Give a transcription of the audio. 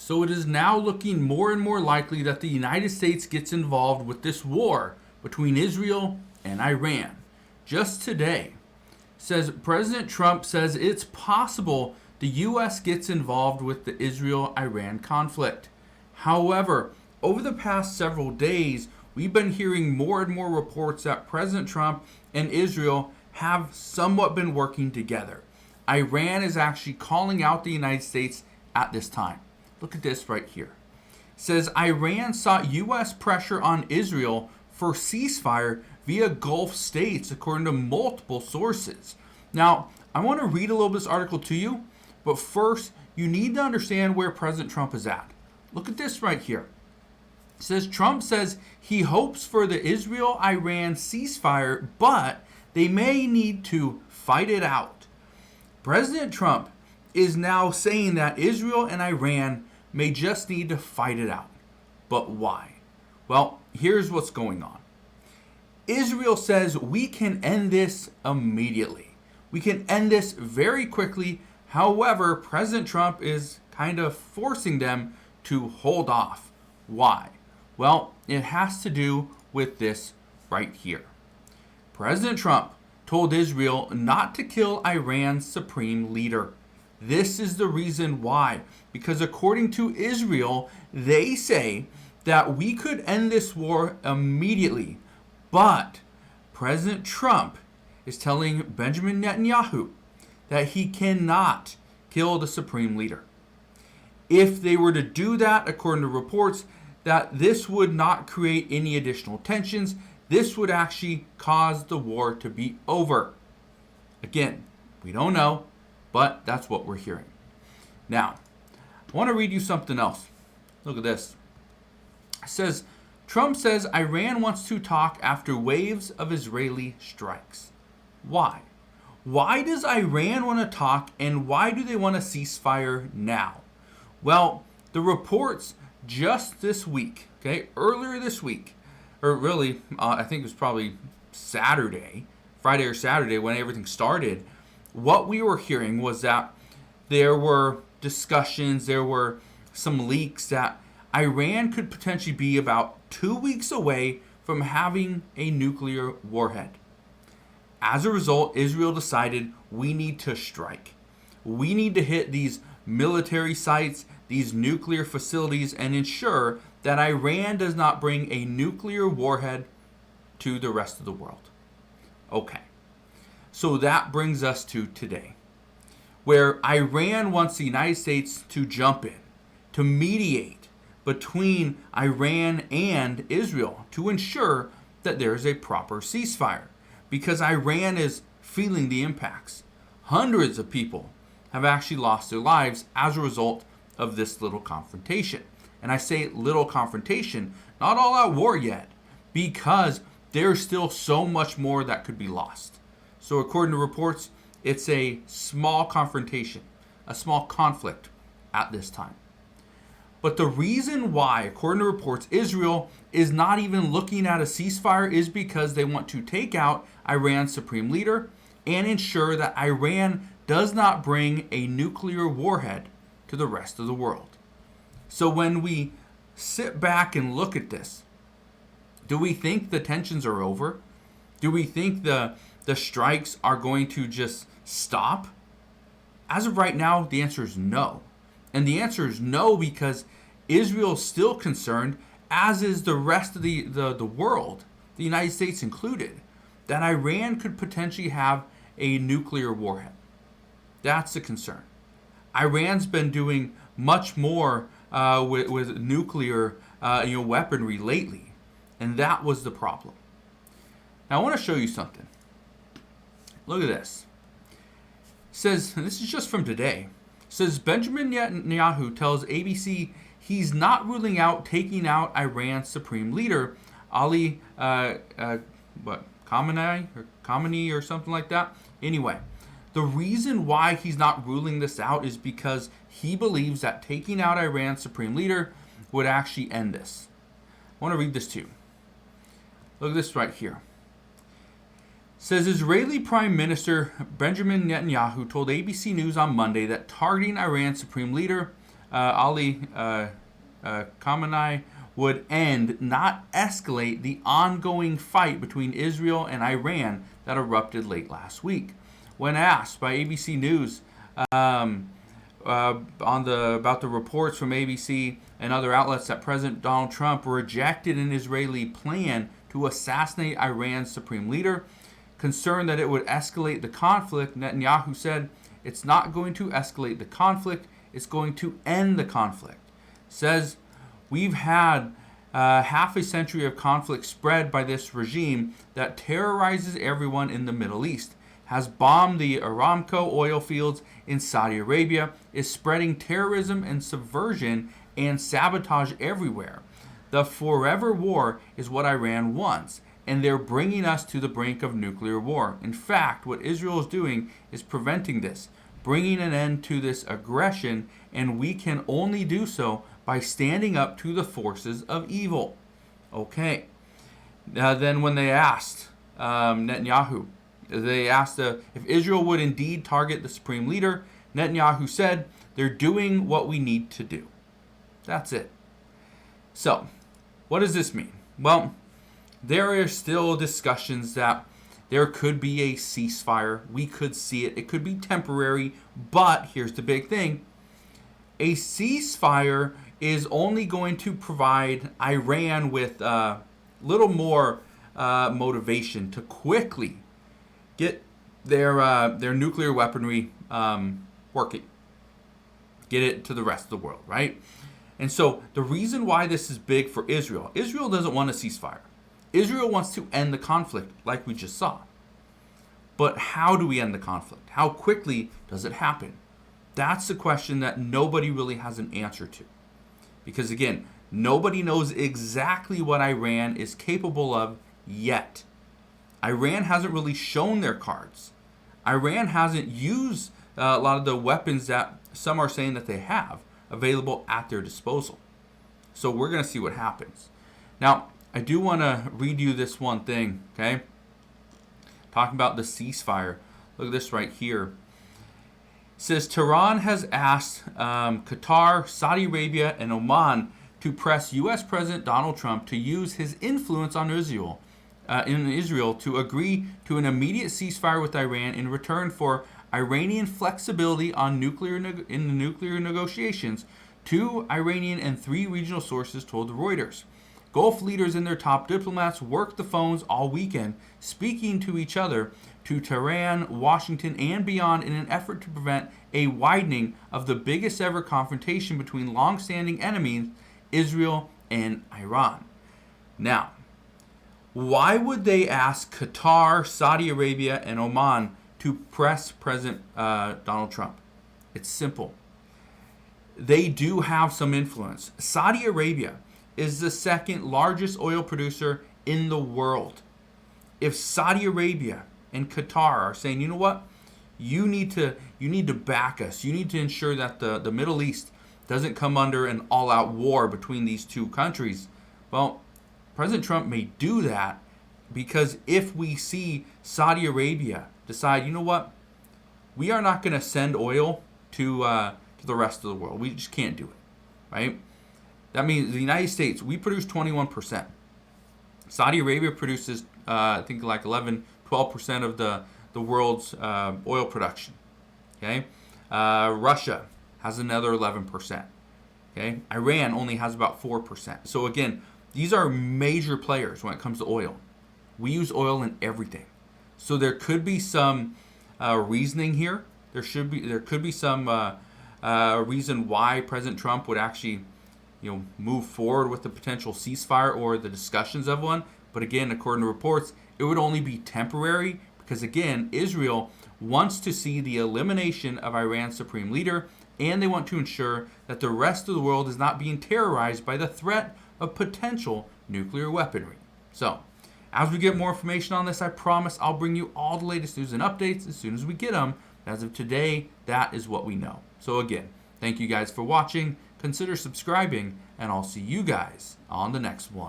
So it is now looking more and more likely that the United States gets involved with this war between Israel and Iran. Just today, says President Trump says it's possible the U.S. gets involved with the Israel-Iran conflict. However, over the past several days, we've been hearing more and more reports that President Trump and Israel have somewhat been working together. Iran is actually calling out the United States at this time. Look at this right here. It says Iran sought U.S. pressure on Israel for ceasefire via Gulf states, according to multiple sources. Now, I want to read a little bit of this article to you, but first, you need to understand where President Trump is at. Look at this right here. It says Trump says he hopes for the Israel-Iran ceasefire, but they may need to fight it out. President Trump is now saying that Israel and Iran may just need to fight it out. But why? Well, here's what's going on. Israel says we can end this immediately. We can end this very quickly. However, President Trump is kind of forcing them to hold off. Why? Well, it has to do with this right here. President Trump told Israel not to kill Iran's supreme leader. This is the reason why. Because according to Israel, they say that we could end this war immediately. But President Trump is telling Benjamin Netanyahu that he cannot kill the supreme leader. If they were to do that, according to reports, that this would not create any additional tensions. This would actually cause the war to be over. Again, we don't know, but that's what we're hearing. Now, I want to read you something else. Look at this. It says, Trump says Iran wants to talk after waves of Israeli strikes. Why? Why does Iran want to talk, and why do they want a ceasefire now? Well, the reports just this week, earlier this week, or really, I think it was probably Friday or Saturday when everything started, what we were hearing was that there were discussions, there were some leaks that Iran could potentially be about 2 weeks away from having a nuclear warhead. As a result, Israel decided we need to strike. We need to hit these military sites, these nuclear facilities, and ensure that Iran does not bring a nuclear warhead to the rest of the world. Okay, so that brings us to today, where Iran wants the United States to jump in, to mediate between Iran and Israel to ensure that there is a proper ceasefire, because Iran is feeling the impacts. Hundreds of people have actually lost their lives as a result of this little confrontation. And I say little confrontation, not all out war yet, because there's still so much more that could be lost. So according to reports, it's a small confrontation, a small conflict at this time. But the reason why, according to reports, Israel is not even looking at a ceasefire is because they want to take out Iran's supreme leader and ensure that Iran does not bring a nuclear warhead to the rest of the world. So when we sit back and look at this, do we think the tensions are over? Do we think the strikes are going to just stop? As of right now, the answer is no. And the answer is no because Israel is still concerned, as is the rest of the world, the United States included, that Iran could potentially have a nuclear warhead. That's the concern. Iran's been doing much more with nuclear weaponry lately, and that was the problem. Now I want to show you something. Look at this. It says, and this is just from today. It says Benjamin Netanyahu tells ABC he's not ruling out taking out Iran's supreme leader, Ali Khamenei or something like that. Anyway, the reason why he's not ruling this out is because he believes that taking out Iran's supreme leader would actually end this. I want to read this to you. Look at this right here. It says Israeli Prime Minister Benjamin Netanyahu told ABC News on Monday that targeting Iran's supreme leader, Ali Khamenei would end, not escalate, the ongoing fight between Israel and Iran that erupted late last week. When asked by ABC News about the reports from ABC and other outlets that President Donald Trump rejected an Israeli plan to assassinate Iran's supreme leader, concerned that it would escalate the conflict, Netanyahu said, "It's not going to escalate the conflict, it's going to end the conflict." Says, "We've had half a century of conflict spread by this regime that terrorizes everyone in the Middle East, has bombed the Aramco oil fields in Saudi Arabia, is spreading terrorism and subversion and sabotage everywhere. The forever war is what Iran wants, and they're bringing us to the brink of nuclear war. In fact, what Israel is doing is preventing this, bringing an end to this aggression, and we can only do so by standing up to the forces of evil." Okay. Then when they asked Netanyahu, they asked if Israel would indeed target the supreme leader, Netanyahu said, "They're doing what we need to do." That's it. So, what does this mean? Well, there are still discussions that there could be a ceasefire. We could see it. It could be temporary, but here's the big thing. A ceasefire is only going to provide Iran with a little more motivation to quickly get their nuclear weaponry working. Get it to the rest of the world, right? And so the reason why this is big for Israel, Israel doesn't want a ceasefire. Israel wants to end the conflict like we just saw. But how do we end the conflict? How quickly does it happen? That's the question that nobody really has an answer to. Because again, nobody knows exactly what Iran is capable of yet. Iran hasn't really shown their cards. Iran hasn't used a lot of the weapons that some are saying that they have available at their disposal. So we're going to see what happens. Now, I do want to read you this one thing, okay? Talking about the ceasefire. Look at this right here. It says Tehran has asked Qatar, Saudi Arabia, and Oman to press U.S. President Donald Trump to use his influence on Israel to agree to an immediate ceasefire with Iran in return for Iranian flexibility on nuclear negotiations. 2 Iranian and 3 regional sources told Reuters. Gulf leaders and their top diplomats worked the phones all weekend, speaking to each other, to Tehran, Washington, and beyond in an effort to prevent a widening of the biggest ever confrontation between long-standing enemies, Israel and Iran. Now, why would they ask Qatar, Saudi Arabia, and Oman to press President Donald Trump? It's simple. They do have some influence. Saudi Arabia is the second largest oil producer in the world. If Saudi Arabia and Qatar are saying, you know what, you need to back us. You need to ensure that the Middle East doesn't come under an all-out war between these two countries. Well, President Trump may do that because if we see Saudi Arabia decide, you know what, we are not going to send oil to the rest of the world. We just can't do it, right? That means the United States, we produce 21%. Saudi Arabia produces, I think, like 11, 12% of the world's oil production. Okay, Russia has another 11%. Okay, Iran only has about 4%. So again, these are major players when it comes to oil. We use oil in everything. So there could be some reasoning here. There could be some reason why President Trump would actually, move forward with the potential ceasefire or the discussions of one. But again, according to reports, it would only be temporary because again, Israel wants to see the elimination of Iran's supreme leader, and they want to ensure that the rest of the world is not being terrorized by the threat of potential nuclear weaponry. So, as we get more information on this, I promise I'll bring you all the latest news and updates as soon as we get them. As of today, that is what we know. So again, thank you guys for watching. Consider subscribing, and I'll see you guys on the next one.